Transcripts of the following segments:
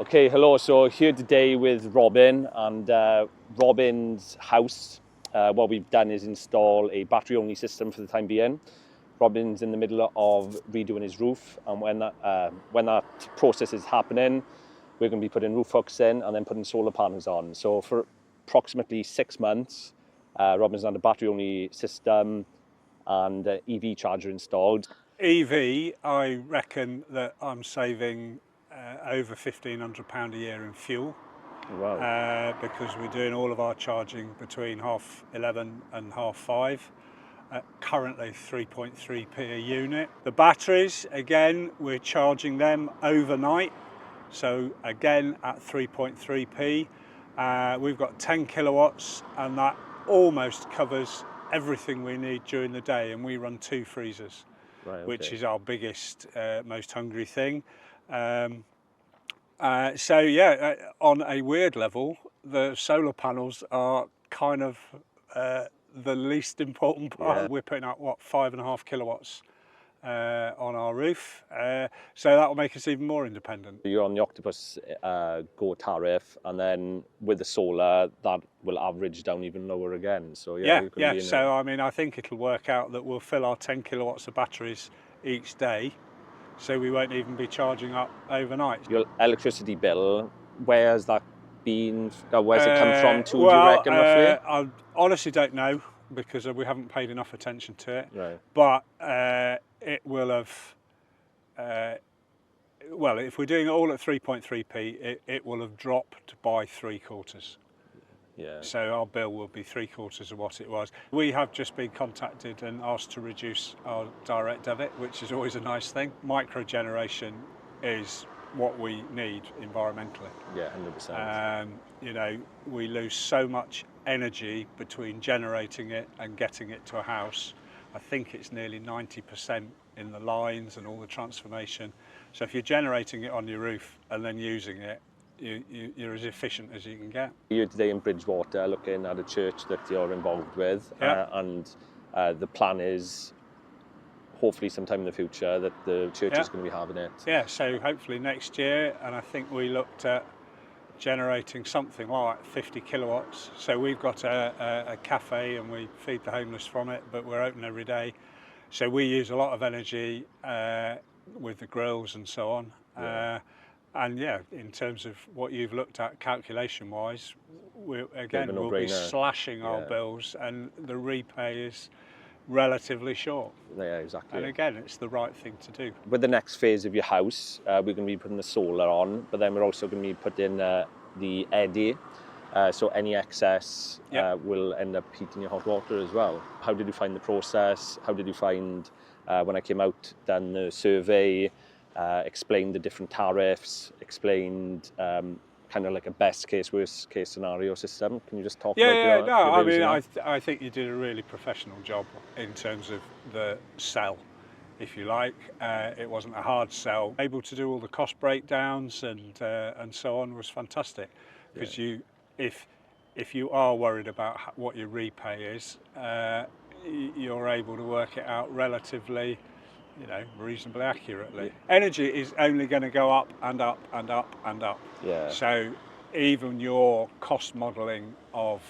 Okay, hello. So here today with Robin and Robin's house. What we've done is install a battery-only system for the time being. Robin's in the middle of redoing his roof, and when that process is happening, we're going to be putting roof hooks in and then putting solar panels on. So for approximately 6 months, Robin's had a battery-only system and EV charger installed. EV, I reckon that I'm saving over £1,500 a year in fuel. Wow. Because we're doing all of our charging between 11:30 and 5:30. Currently 3.3p a unit. The batteries, again, we're charging them overnight. So again at 3.3p. We've got 10 kilowatts and that almost covers everything we need during the day, and we run 2 freezers. Right, okay. Which is our biggest, most hungry thing. On a weird level, the solar panels are kind of the least important part. Yeah. We're putting out, 5.5 kilowatts on our roof, so that will make us even more independent. You're on the Octopus Go tariff, and then with the solar, that will average down even lower again. So So I mean, I think it'll work out that we'll fill our 10 kilowatts of batteries each day, so we won't even be charging up overnight. Your electricity bill, where's that been? Where's it come from to, do you reckon, roughly? I honestly don't know, because we haven't paid enough attention to it. Right. But it will have. Well, if we're doing it all at 3.3p, it will have dropped by 3/4. Yeah. So our bill will be 3/4 of what it was. We have just been contacted and asked to reduce our direct debit, which is always a nice thing. Microgeneration is what we need environmentally. Yeah, 100%. We lose so much energy between generating it and getting it to a house. I think it's nearly 90% in the lines and all the transformation. So if you're generating it on your roof and then using it, you're as efficient as you can get. You're today in Bridgewater looking at a church that you're involved with, and the plan is hopefully sometime in the future that the church is going to be having it. Yeah, so hopefully next year, and I think we looked at generating something like 50 kilowatts. So we've got a cafe and we feed the homeless from it, but we're open every day. So we use a lot of energy with the grills and so on. Yeah. And in terms of what you've looked at calculation-wise, we'll be slashing our bills, and the repay is relatively short. Yeah, exactly. And again, it's the right thing to do. With the next phase of your house, we're going to be putting the solar on, but then we're also going to be putting the eddy, so any excess will end up heating your hot water as well. How did you find the process? How did you find when I came out, done the survey, explained the different tariffs, explained kind of like a best case, worst case scenario system? Can you just talk about I think you did a really professional job in terms of the sell, if you like. It wasn't a hard sell. Able to do all the cost breakdowns and so on was fantastic, because if you are worried about what your repay is, you're able to work it out relatively, reasonably accurately. Energy is only going to go up and up and up and up. Yeah. So even your cost modelling of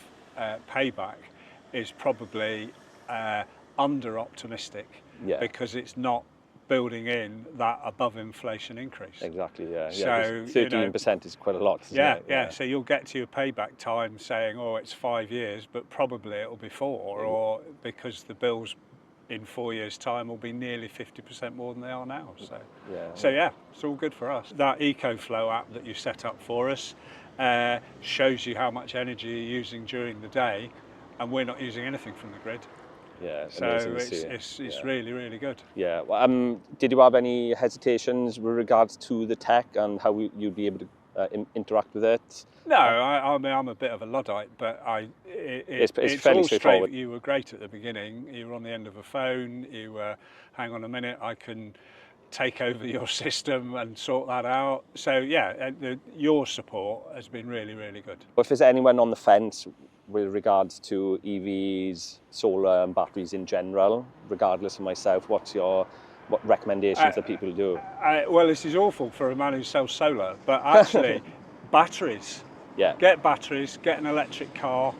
payback is probably under optimistic, because it's not building in that above inflation increase. Exactly, yeah. So 13% is quite a lot, isn't it? Yeah. So you'll get to your payback time saying, it's 5 years, but probably it'll be 4, or because the bills in 4 years' time will be nearly 50% more than they are now. So it's all good for us. That EcoFlow app that you set up for us shows you how much energy you're using during the day, and we're not using anything from the grid. Yeah, so it's really, really good. Yeah. Did you have any hesitations with regards to the tech and how you'd be able to interact with it? No, I mean, I'm a bit of a Luddite, but it's fairly all straightforward. You were great at the beginning. You were on the end of a phone. You were, hang on a minute, I can take over your system and sort that out. So your support has been really, really good. If there's anyone on the fence with regards to EVs, solar and batteries in general, regardless of myself, what's your what recommendations that people do? Well, this is awful for a man who sells solar, but actually, batteries. Yeah. Get batteries, get an electric car,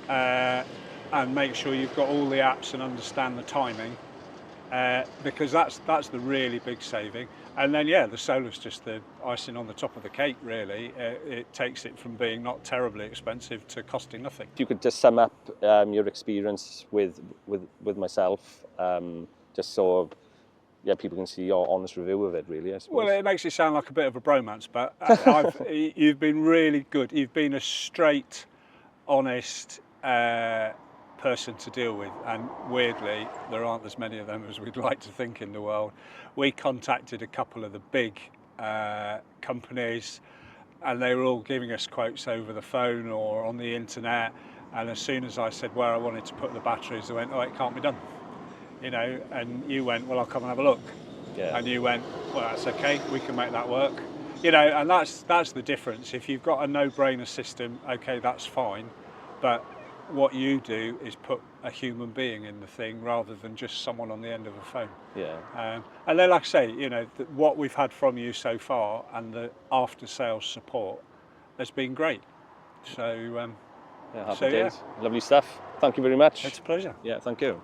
and make sure you've got all the apps and understand the timing, because that's the really big saving. And then, yeah, the solar's just the icing on the top of the cake, really. It takes it from being not terribly expensive to costing nothing. If you could just sum up your experience with myself, just so people can see your honest review of it, really, I suppose. Well, it makes it sound like a bit of a bromance, but you've been really good. You've been a straight, honest person to deal with, and weirdly, there aren't as many of them as we'd like to think in the world. We contacted a couple of the big companies, and they were all giving us quotes over the phone or on the internet, and as soon as I said where I wanted to put the batteries, they went, "Oh, it can't be done." You know, and you went, "Well, I'll come and have a look." Yeah. And you went, "Well, that's okay, we can make that work." You know, and that's the difference. If you've got a no-brainer system, okay, that's fine, but what you do is put a human being in the thing rather than just someone on the end of a phone. Yeah. And then, like I say, you know, what we've had from you so far and the after-sales support has been great. So, Happy days. Lovely stuff. Thank you very much. It's a pleasure. Yeah, thank you.